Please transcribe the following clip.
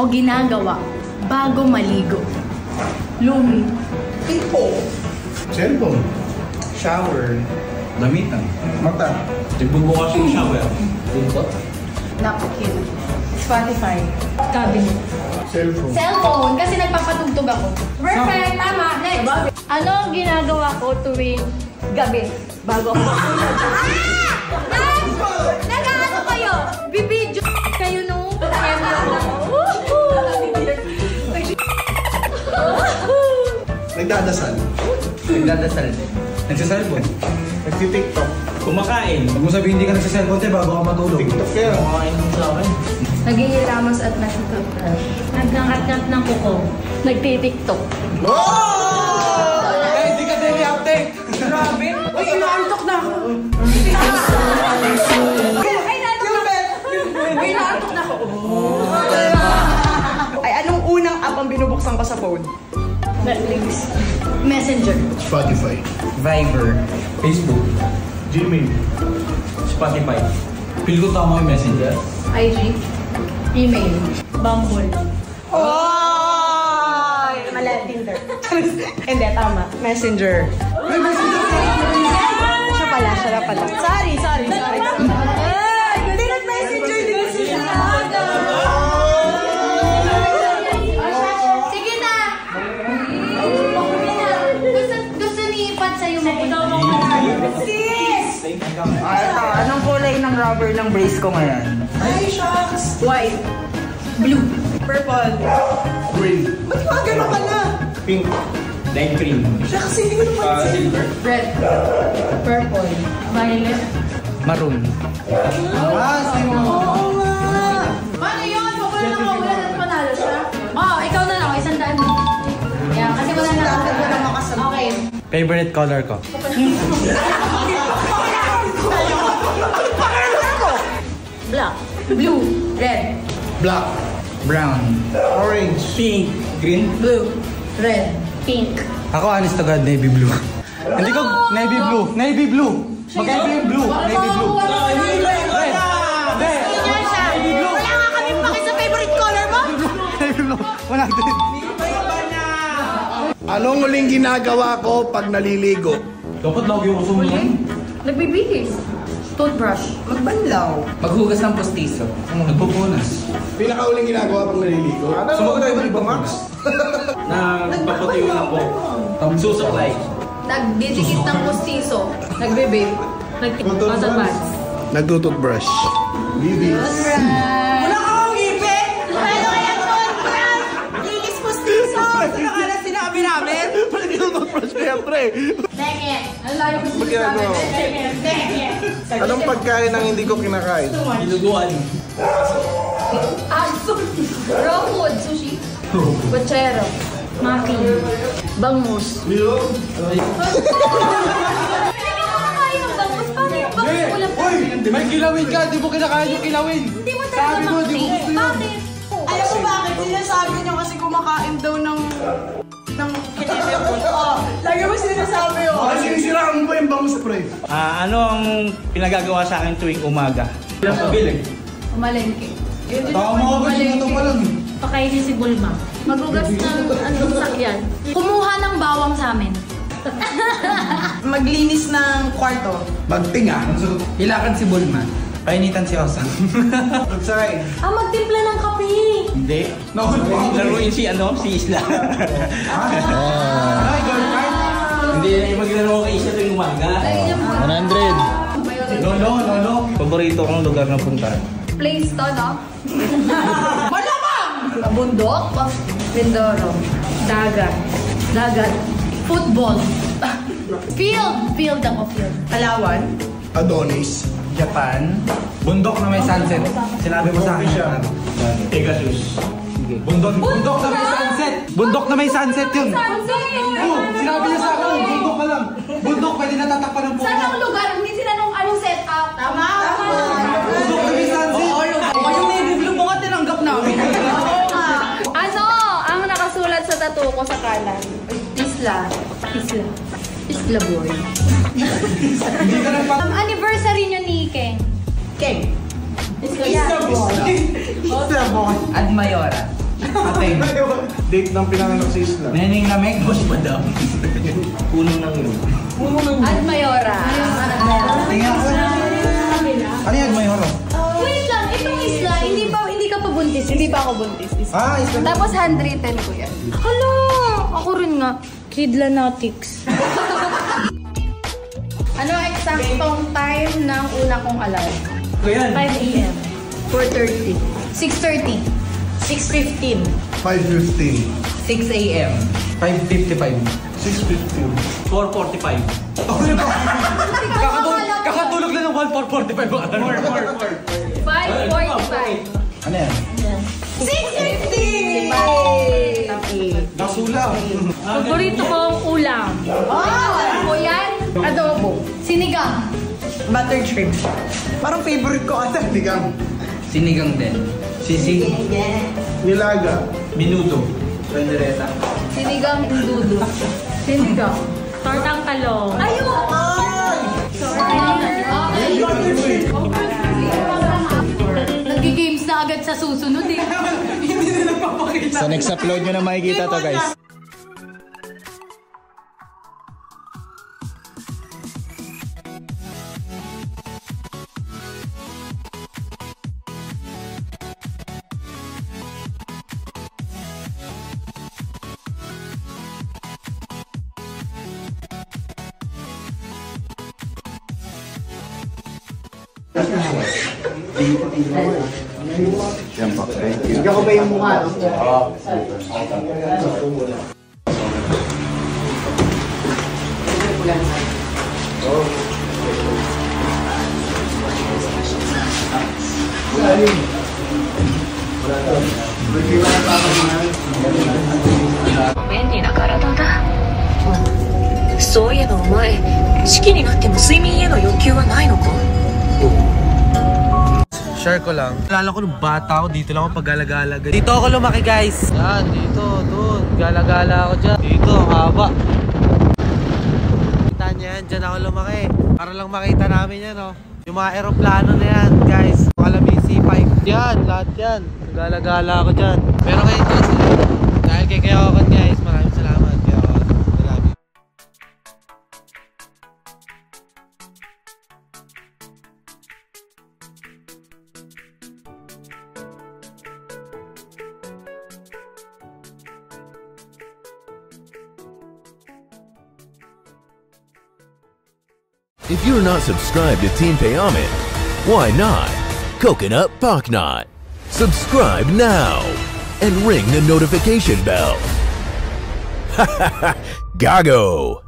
o ginagawa bago maligo? Lumi. Tipo. Cellphone. Shower. Damitan. Mata. Nagbubukas yung shower. Dito. Napkin. Spotify. Cabinet. Cellphone. Cellphone, kasi nagpapatugtog ako. Perfect! Tama! Next! Ano ang ginagawa ko tuwing gabi? Bago ako. Nag-ano kayo? Bibidyo kayo nung Nagdadasal. Nagdadasal din. Nagsiselfone. Nagti-TikTok. Kumakain. Huwag mo sabihin hindi ka nagsiselfone tayo bago ka matulog. TikTok kaya. Kumakain mo sa akin. Naghihilamos at nagtututbrush. Nagkangat-ngat ng kuko. Nagtitiktok. Oh! Eh, hindi ka daily update. Grabe. Uy, inaantok na ako. Uy, naantok na ako. Ay, anong unang app ang binubuksan ko sa phone? Netflix. Messenger. Spotify. Viber. Facebook. Gmail. Spotify. Feel ko tama yung messenger. IG. Email. Bumble. Oh! Mali, Tinder. Hindi, tama. Messenger. Siya pala. Sorry. Hindi nag-messenger din siya. Sige na! Gusto ni Pat sa'yo mo. Sis! Anong kulay ng rubber ng brace ko ngayon? Ay, shucks! White. Blue. Purple. Green. Ba't mga gano'n ka na? Pink. Light green. Shucks, hindi ko napansin. Silver. Red. Purple. Violet. Maroon. Oo nga! Paano yun? Wala na mawala at panalo siya. Oh, ikaw na lang. 100 mo. Yeah, kasi wala na lang. Okay. Favorite color ko? Black. Blue. Red. Black. Brown. Orange. Pink. Green. Blue. Red. Pink. Ako, honest to God, navy blue. Hindi ko, navy blue. Navy blue. Magkaiba yung blue. Navy blue. Red. Navy blue. Wala nga kami paki sa favorite color mo. Navy blue. Wala din. Anong huling ginagawa ko pag naliligo? Dapat lagi yung uso mo yan. Nagbibihis. Toothbrush. Magbanlaw. Maghugas ng postiso. Nagpupunas. Pinakahuling ginagawa pag naliligo? Sumagot tayo ba ibang Max? Nagpapatuyo ng po. Susuklay. Nagdidikit ng postiso. Nagbe-vape. Nagtikot. Nagtututbrush. Bibis. Wala ka akong ngipin! Ano kaya toothbrush? Lilis postiso! Ano ka na sinabi namin? Pwede nagtututbrush kaya pre. Second. Ang layo ko Magkano? Second. Anong pagkain ang hindi ko kinakain? Diluguan. Aso. Raw food. Sushi. Bachero. Maki. Bangus. Hindi ko kaya yung bangus. Paano yung bangus? Wala pa. May kilawin ka, di mo kinakain yung kilawin. Hindi mo talaga makati. Bakit? Alam mo bakit? Sinasabi niyo kasi kumakain daw ng kinilip. Oo. Lagi mo sinasabi yun. Sinisiraan mo ba yung bangus pre? Ano ang pinagagawa sa akin tuwing umaga? Ilang pabili? Umalengke. Baka makabas yung ito pa lang. Pakainin si Bulma. Magugas ng sakyan. Kumuha ng bawang sa amin. Maglinis ng kwarto. Magtinga. Hilakan si Bulma. Painitan si Osang. Magsakay. Magtimpla ng kape. Hindi. Laruin si Isla. Ay, girl card? Hindi, maglaro kay Isla tuwing umaga. 100. Lolo. Paborito kong lugar na puntahan. Place to, no? Malamang! Bundok? Mindoro. Dagat. Football. Field ako, field. Palawan. Adonis. Japan. Bundok na may sunset. Sinabi mo sa akin. Pegasus. Bundok na may sunset. Bundok na may sunset yun. Oh, sinabi niya sa akin, bundok ka lang. Bundok, pwede natatakpan ng Saan bundok. ang lugar? Hindi tinanong anong set up. Tama? Bundok na may sunset. Yung navy blue mo nga tinanggap namin. Ano ang nakasulat sa tattoo ko sa kanan? Isla boy. Hindi ka nang Anniversary nyo ni Keng. Keng. Isla boy. Admayora. Ateng. Date ng pinanganak sa isla. Neneng na Meg, boss madam. Puno ng yun. At Mayora. Ano yan, Mayoro? Wait lang, itong isla, hindi ka pa buntis. Hindi pa ako buntis. Ah, isla. Tapos handwritten ko yan. Hala! Ako rin nga. Kidlanatics. Ano ang eksaktong time ng una kong alarm? Ito yan. 5 a.m. 4:30. 6:30. 6:15. 5:15. 6 a.m. 5:55. 6:15. 4:45. Kakatulog lang ng 1:45 ang alarm. 5:45. Ano yan? 6:50! Basula. Paborito kong ulam. O yan, adobo. Sinigang. Buttered shrimp. Parang favorite ko ata. Tigang. Sinigang din. Sisig. Nilaga. Minuto. Rendereta. Sinigang dudu. Sinigang. Tortang talong. Ayun! Nag-games na agad sa susunod eh. Sa next upload nyo na makikita to, guys. Yan po. Thank you. Ikaw ba yung mukha? Share ko lang. Alala ko nung bata ako, dito lang ako pag-gala-gala. Dito ako lumaki, guys. Yan, dito, doon. Gala-gala ako dyan. Dito, ang haba. Kita niya yan, dyan ako lumaki. Para lang makita namin yan, oh. Yung mga aeroplano na yan, guys. Kalami C5. Yan, lahat yan. Gala-gala ako dyan. Pero ngayon, guys, dahil kay Kayawakan, guys, maraming salamat. Kayawakan, I love you. If you're not subscribed to Team Payaman, why not? Coconut Paknot. Subscribe now and ring the notification bell. Gago!